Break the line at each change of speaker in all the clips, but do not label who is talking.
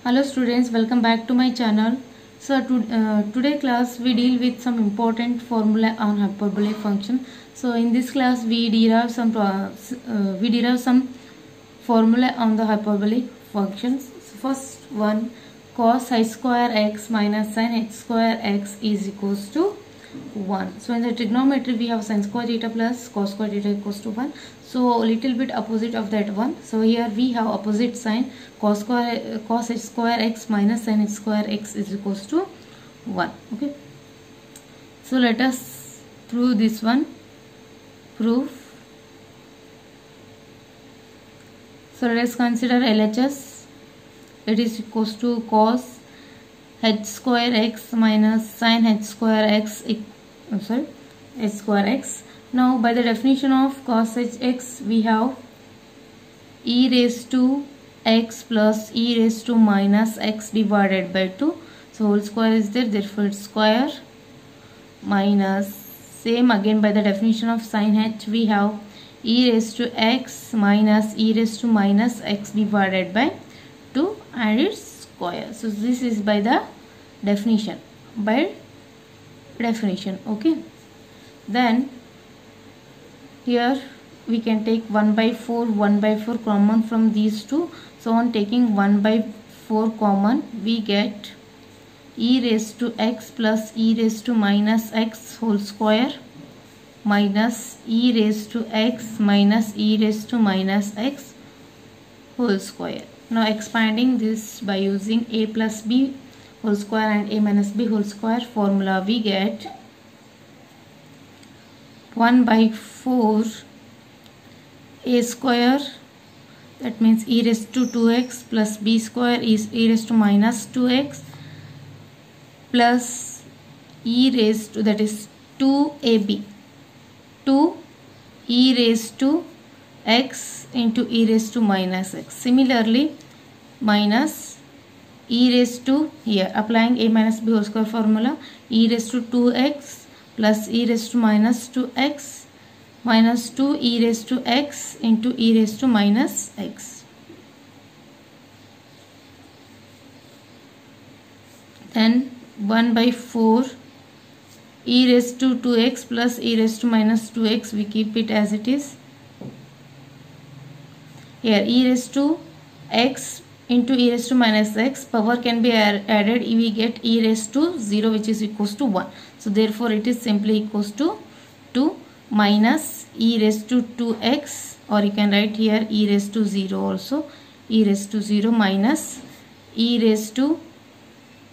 Hello students, welcome back to my channel. So today class we deal with some important formula on hyperbolic function. So in this class we derive some formula on the hyperbolic functions. So first one, cos h square x minus sin h square x is equals to 1. So in the trigonometry we have sin square theta plus cos square theta equals to 1. So a little bit opposite of that one. So here we have opposite sign, cos h square x minus sin h square x is equals to 1. Okay. So let us prove this one. Proof. So let us consider LHS. It is equals to cos h square x minus sin h square x h square x. Now by the definition of cos hx we have e raised to x plus e raised to minus x divided by 2. So whole square is there, therefore it's square, minus same again by the definition of sin h we have e raised to x minus e raised to minus x divided by 2 and its square. So this is by the definition, okay. Then here we can take 1 by 4 common from these two. So on taking 1 by 4 common we get e raised to x plus e raised to minus x whole square minus e raised to x minus e raised to minus x whole square. Now expanding this by using a plus b whole square and a minus b whole square formula, we get 1 by 4 a square, that means e raised to 2x plus b square is e raised to minus 2x plus e raised to, that is 2ab, 2 e raised to x into e raised to minus x. Similarly minus e raised to, here applying a minus b whole square formula, e raised to 2x plus e raised to minus 2x minus 2 e raised to x into e raised to minus x. Then 1 by 4 e raised to 2x plus e raised to minus 2x, we keep it as it is. Here e raised to x into e raised to minus x, power can be added, we get e raised to 0 which is equals to 1. So therefore it is simply equals to 2 minus e raised to 2x, or you can write here e raised to 0 also, e raised to 0 minus e raised to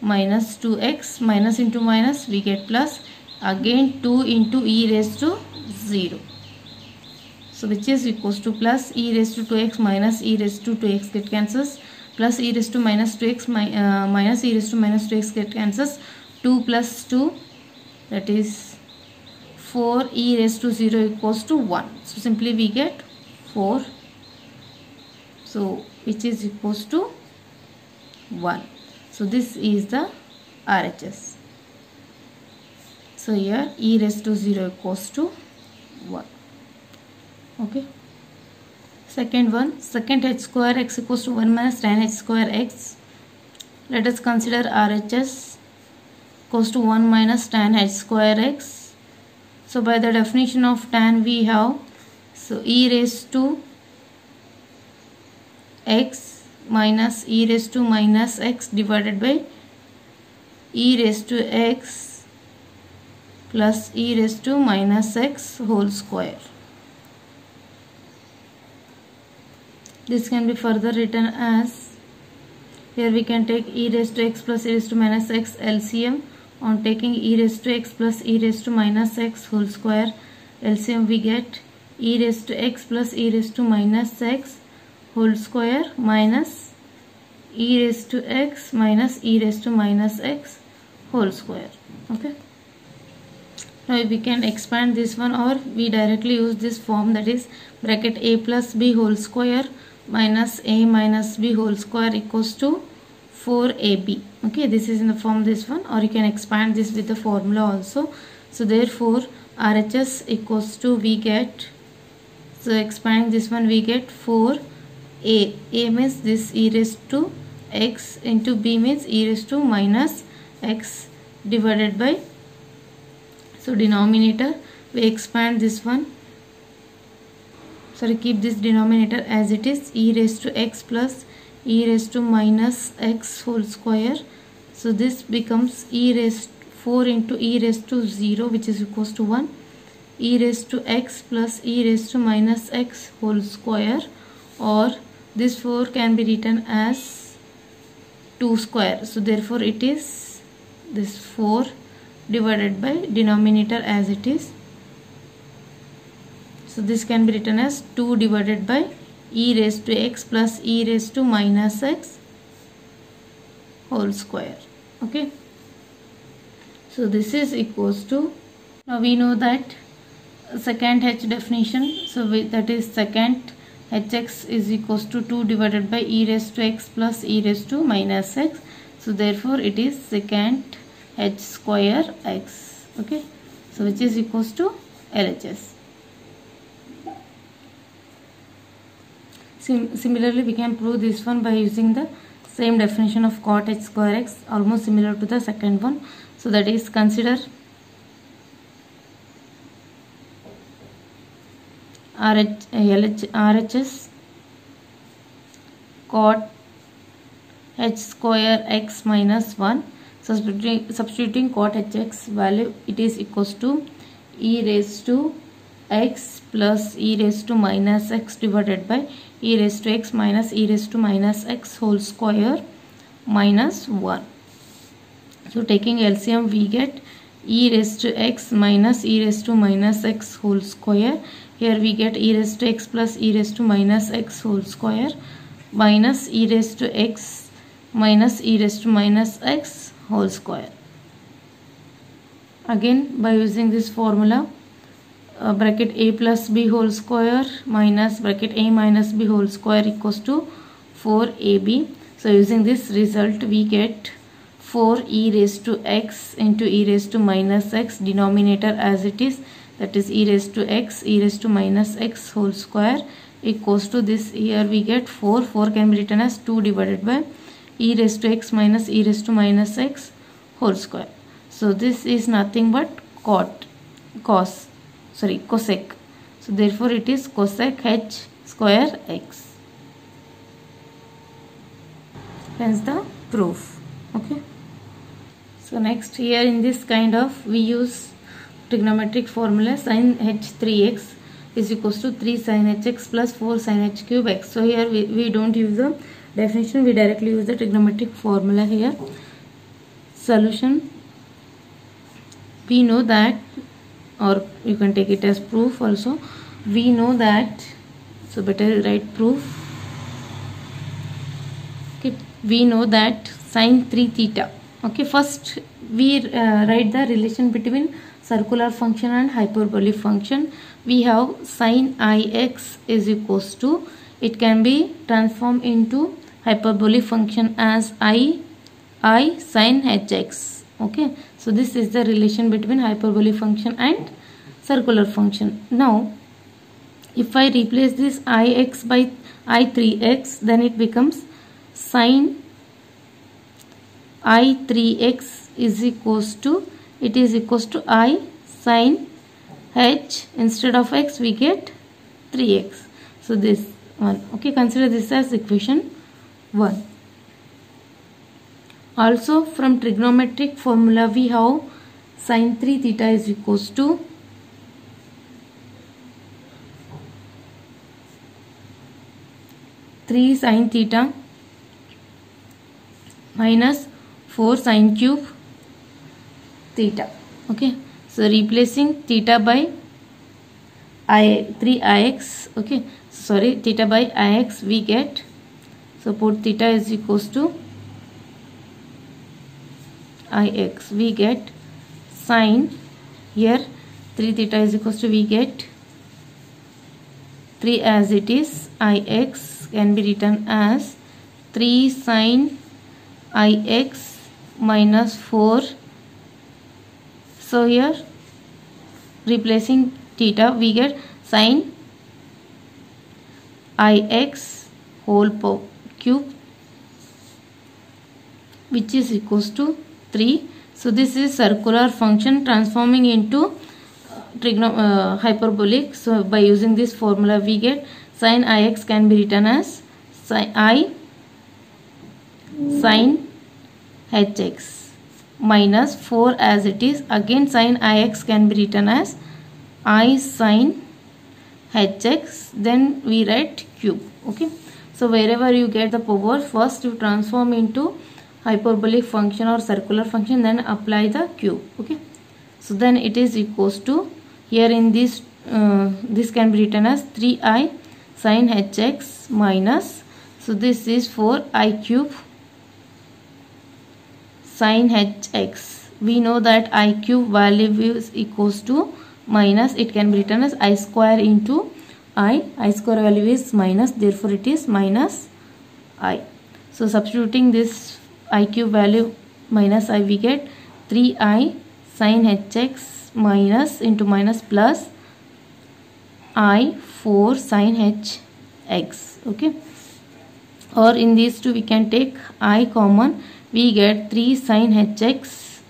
minus 2x, minus into minus we get plus, again 2 into e raised to 0. So which is equals to plus e raised to 2x minus e raised to 2x get cancels, plus e raised to minus 2x minus e raised to minus 2x get cancels, 2 plus 2 that is 4 e raised to 0 equals to 1. So simply we get 4, so which is equals to 1. So this is the RHS. So here e raised to 0 equals to 1. Okay. Second one, secant h square x equals to 1 minus tan h square x. Let us consider RHS equals to 1 minus tan h square x. So by the definition of tan we have, so e raised to x minus e raised to minus x divided by e raised to x plus e raised to minus x whole square. This can be further written as, here we can take e raised to x plus e raised to minus x LCM. On taking e raised to x plus e raised to minus x whole square LCM, we get e raised to x plus e raised to minus x whole square minus e raised to x minus e raised to minus x whole square. Okay. Now we can expand this one, or we directly use this form, that is bracket a plus b whole square minus a minus b whole square equals to 4ab. Okay, this is in the form this one, or you can expand this with the formula also. So therefore RHS equals to, we get So expanding this one, we get 4a. A means this e raised to x into b means e raised to minus x divided by, so denominator we expand this one, sorry, keep this denominator as it is, e raised to x plus e raised to minus x whole square. So this becomes e raised 4 into e raised to 0, which is equals to 1, e raised to x plus e raised to minus x whole square, or this 4 can be written as 2 square. So therefore it is this 4 divided by denominator as it is. So this can be written as 2 divided by e raised to x plus e raised to minus x whole square. Okay. So this is equals to, now we know that secant h definition. So that is secant hx is equals to 2 divided by e raised to x plus e raised to minus x. So therefore it is secant h square x. Okay. So which is equals to LHS. Similarly, we can prove this one by using the same definition of cot h square x, almost similar to the second one. So that is, consider RHS cot h square x minus 1. Substituting cot hx value, it is equals to e raised to x plus e raised to minus x divided by e raised to x minus e raised to minus x whole square minus 1. So taking LCM, we get e raised to x minus e raised to minus x whole square. Here we get e raised to x plus e raised to minus x whole square minus e raised to x minus e raised to minus x whole square. Again, by using this formula, bracket a plus b whole square minus bracket a minus b whole square equals to 4ab. So using this result, we get 4 e raised to x into e raised to minus x, denominator as it is, that is e raised to x e raised to minus x whole square equals to this. Here we get 4 can be written as 2 divided by e raised to x minus e raised to minus x whole square. So this is nothing but cosec. So therefore it is cosec h square x. Hence the proof. Okay. So next, here in this kind of, we use trigonometric formula, sin h 3x is equals to 3 sin hx plus 4 sin h cube x. So here we don't use the definition, we directly use the trigonometric formula here. Solution, we know that, or you can take it as proof also, we know that, so better write proof. Okay, we know that sin 3 theta. Okay, first we write the relation between circular function and hyperbolic function. We have sin ix is equals to, it can be transformed into hyperbolic function as I sin hx. Okay, so this is the relation between hyperbolic function and circular function. Now if I replace this ix by I3x, then it becomes sin I3x is equals to, it is equals to I sin h, instead of x we get 3x. So this one, okay, consider this as equation 1. Also from trigonometric formula, we have sin 3 theta is equals to (3 sin theta minus 4 sin cube theta). Okay, so replacing theta by 3ix, okay, sorry, theta by ix we get, so put theta is equals to ix, we get sin, here 3 theta is equals to, we get 3 as it is, ix can be written as 3 sin ix minus 4. So here replacing theta we get sin ix whole cube, which is equals to 3. So this is circular function transforming into hyperbolic. So by using this formula we get sin ix can be written as I sin hx minus 4 as it is. Again sin ix can be written as I sin hx, then we write cube. Okay, so wherever you get the power, first you transform into hyperbolic function or circular function, then apply the cube. Okay, so then it is equals to, here in this this can be written as 3i sin hx minus, so this is 4i cube sin hx. We know that I cube value is equals to minus, it can be written as I square into I square value is minus, therefore it is minus I. So substituting this I cube value minus I, we get 3i sin hx minus into minus plus I 4 sin hx. Okay, or in these two we can take I common, we get 3 sin hx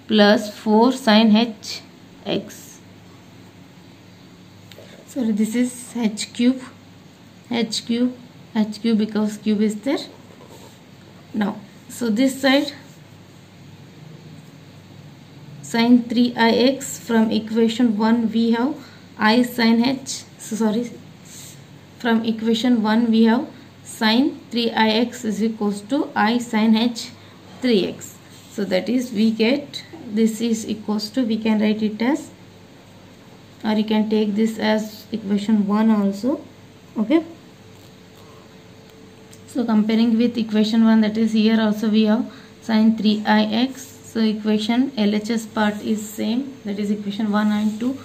plus 4 sin hx. So this is h cube because cube is there. Now so this side sin 3ix, from equation 1 we have I sin h, from equation 1 we have sin 3ix is equals to I sin h 3x. So that is we get, this is equals to, we can write it as, or you can take this as equation 1 also. Okay, so comparing with equation 1, that is here also we have sin 3ix. So equation LHS part is same, that is equation 1 and 2.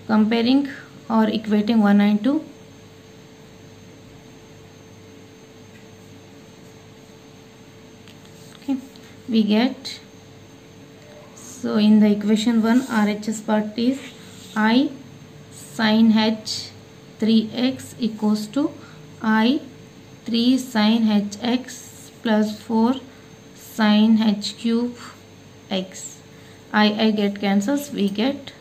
Comparing or equating 1 and 2, okay, we get, so in the equation 1 RHS part is I sin h 3x equals to I 3 sin hx plus 4 sin h cube x. I get cancels, we get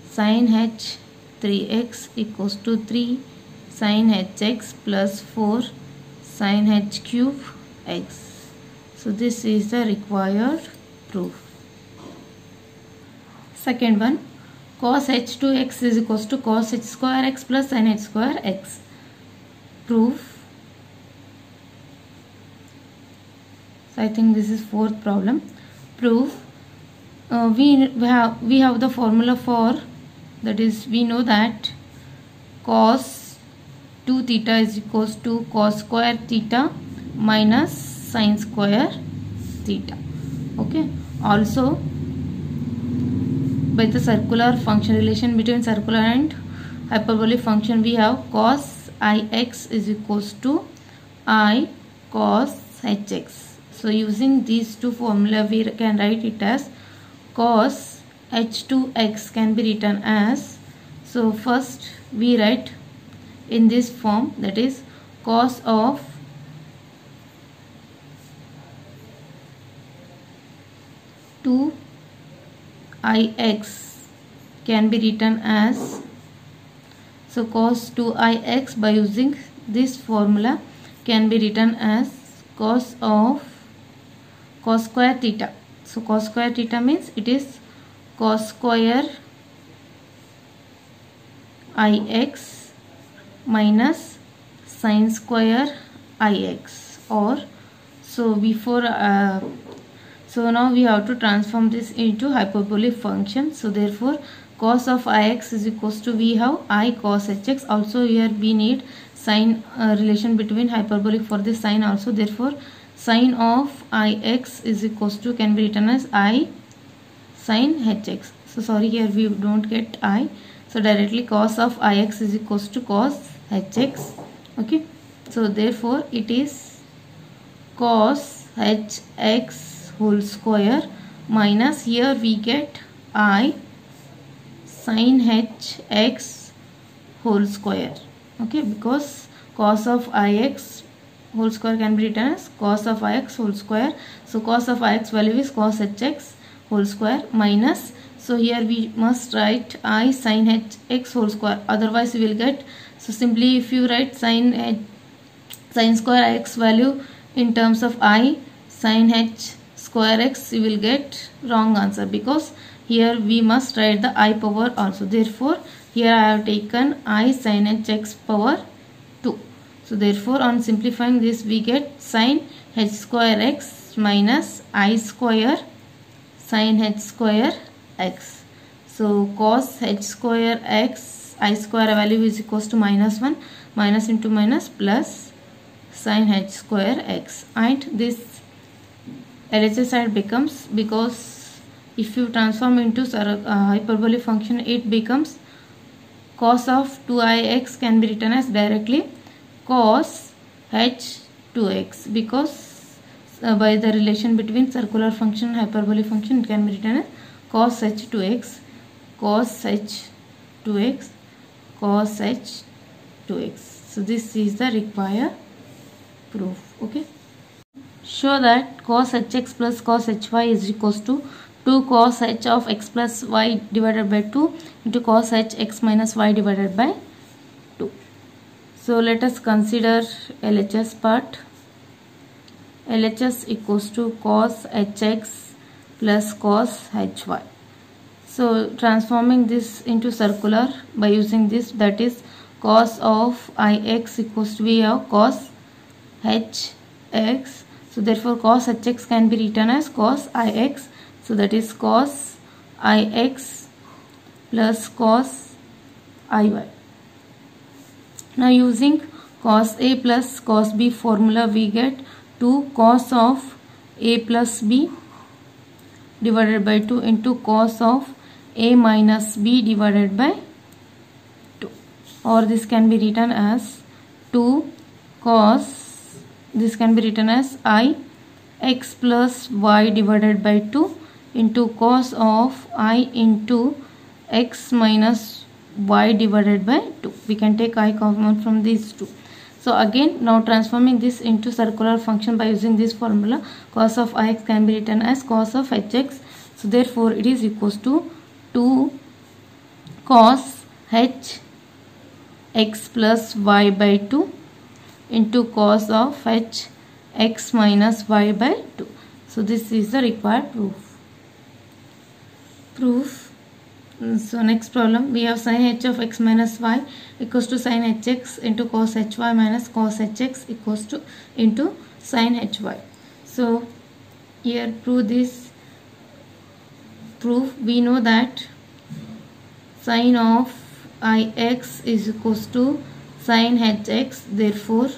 sin h 3x equals to 3 sin hx plus 4 sin h cube x. So this is the required proof. Second one, cos h2x is equals to cos h square x plus sin h square x. Proof. So I think this is fourth problem. Proof. We have the formula for, that is we know that cos 2 theta is equals to cos square theta minus sin square theta. Okay, also by the circular function, relation between circular and hyperbolic function, we have cos ix is equals to I cos hx. So using these two formula we can write it as cos h2x can be written as, so first we write in this form, that is cos of two ix can be written as, so cos 2ix by using this formula can be written as cos of cos square theta. So cos square theta means it is cos square ix minus sin square ix, or so before so now we have to transform this into hyperbolic function. So therefore cos of ix is equals to, we have I cos hx. Also here we need sin relation between hyperbolic for this sin also. Therefore sin of ix is equals to, can be written as I sin hx. So sorry, here we don't get I. So directly cos of ix is equals to cos hx. Okay. So therefore it is cos hx whole square minus, here we get I sin hx whole square. Okay, because cos of ix whole square can be written as cos of ix whole square. So cos of ix value is cos hx whole square minus, so here we must write I sin hx whole square, otherwise we will get, so simply if you write sin square x value in terms of I sin h square x, you will get wrong answer, because here we must write the I power also. Therefore here I have taken I sin h x power 2. So therefore on simplifying this we get sin h square x minus I square sin h square x. So cos h square x, I square value is equals to minus 1, minus into minus plus sin h square x, and this LHS side becomes, because if you transform into hyperbolic function, it becomes cos of 2ix can be written as directly cos h 2x, because by the relation between circular function and hyperbolic function, it can be written as cos h 2x, cos h 2x, cos h 2x. So this is the required proof. Okay, show that cos hx plus cos hy is equals to 2 cos h of x plus y divided by 2 into cos h x minus y divided by 2. So let us consider LHS part. LHS equals to cos hx plus cos hy. So transforming this into circular by using this, that is cos of ix equals to, we have cos hx, so therefore cos hx can be written as cos ix, so that is cos ix plus cos iy. Now using cos a plus cos b formula, we get 2 cos of a plus b divided by 2 into cos of a minus b divided by 2, or this can be written as 2 cos, this can be written as I x plus y divided by 2 into cos of I into x minus y divided by 2. We can take I common from these two. So again, now transforming this into circular function by using this formula, cos of ix can be written as cos of hx. So therefore it is equals to 2 cos h x plus y by 2 into cos of h x minus y by 2. So this is the required proof. So next problem, we have sin h of x minus y equals to sin hx into cos hy minus cos hx equals to into sin hy. So here prove this proof. We know that sin of ix is equals to sin hx, therefore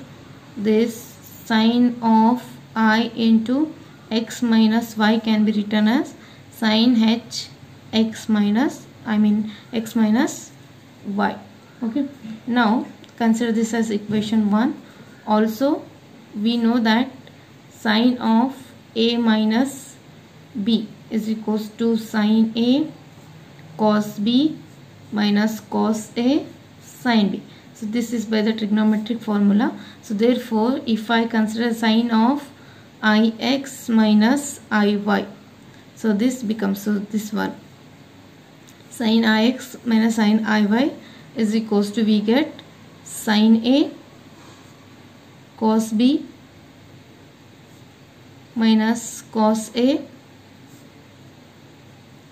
this sin of I into x minus y can be written as sin h x minus x minus y. Okay, now consider this as equation 1. Also we know that sin of a minus b is equals to sin a cos b minus cos a sin b. So this is by the trigonometric formula. So therefore if I consider sin of ix minus iy, so this becomes, so this one sin ix minus sin iy is equals to, we get sin a cos b minus cos a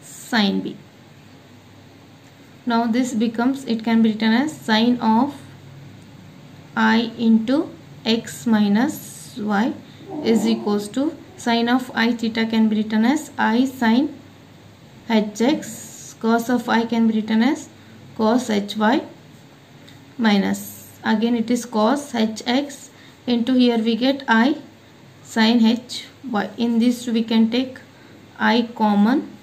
sin b. Now this becomes, it can be written as sin of I into x minus y is equals to sin of I theta can be written as I sin hx, cos of I can be written as cos hy minus, again it is cos hx into, here we get I sin hy. In this we can take I common,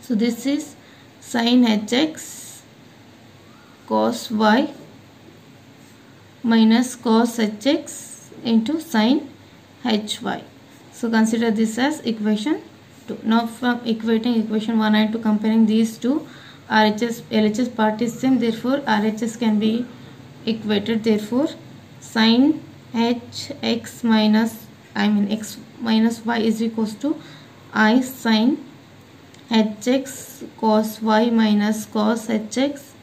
so this is sin hx cos y minus cos hx into sin hy. So consider this as equation 2. Now from equating equation 1 and 2, comparing these two, RHS LHS part is same, therefore RHS can be equated, therefore sin h x minus x minus y is equals to I sin hx cos y minus cos hx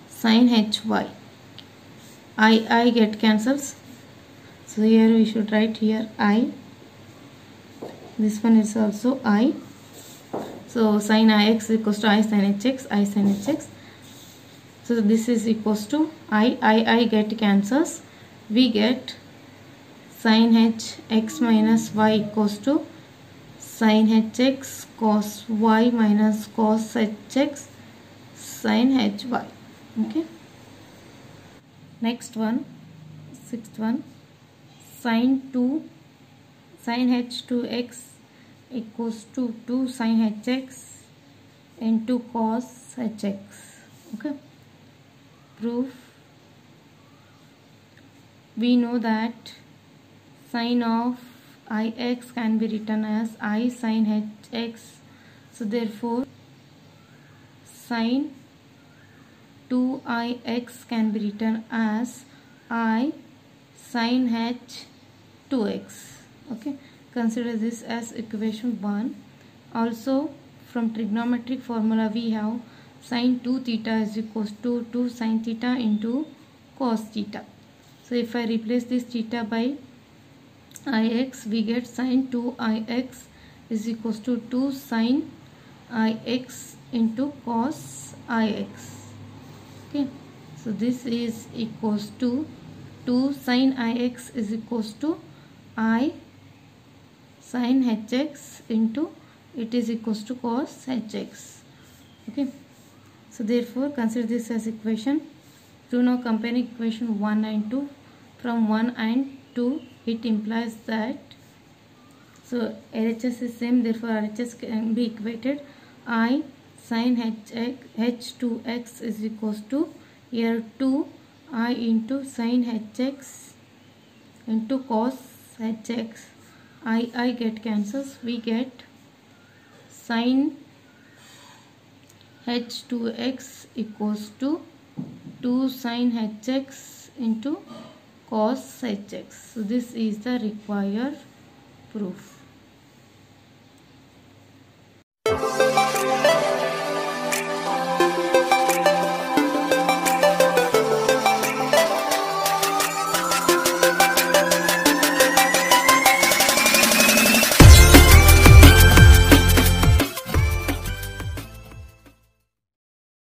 sin hy. I get cancels. So here we should write here I. This one is also I. So sin ix is equals to I sin hx, I sin hx. So this is equals to I get cancels. We get sin h x minus y equals to sin hx cos y minus cos hx sin hy. Okay. Next one, sixth one, sin h2x equals to 2 sin hx into cos hx. Okay. Proof. We know that sin of ix can be written as I sin hx. So therefore sin 2ix can be written as I sin h2x. Okay, consider this as equation 1. Also from trigonometric formula we have sin 2 theta is equals to 2 sin theta into cos theta. So if I replace this theta by ix, we get sin 2ix is equals to 2 sin ix into cos ix. Okay, so this is equals to 2 sin ix is equals to I sin hx into it is equals to cos hx. Okay, so therefore consider this as equation 2. Now comparing equation 1 and 2. From 1 and 2 it implies that so RHS is same, therefore RHS can be equated. I sin h2x is equals to here 2 I into sin hx into cos hx. I get cancels. We get sin h2x equals to 2 sin hx into cos hx. So this is the required proof.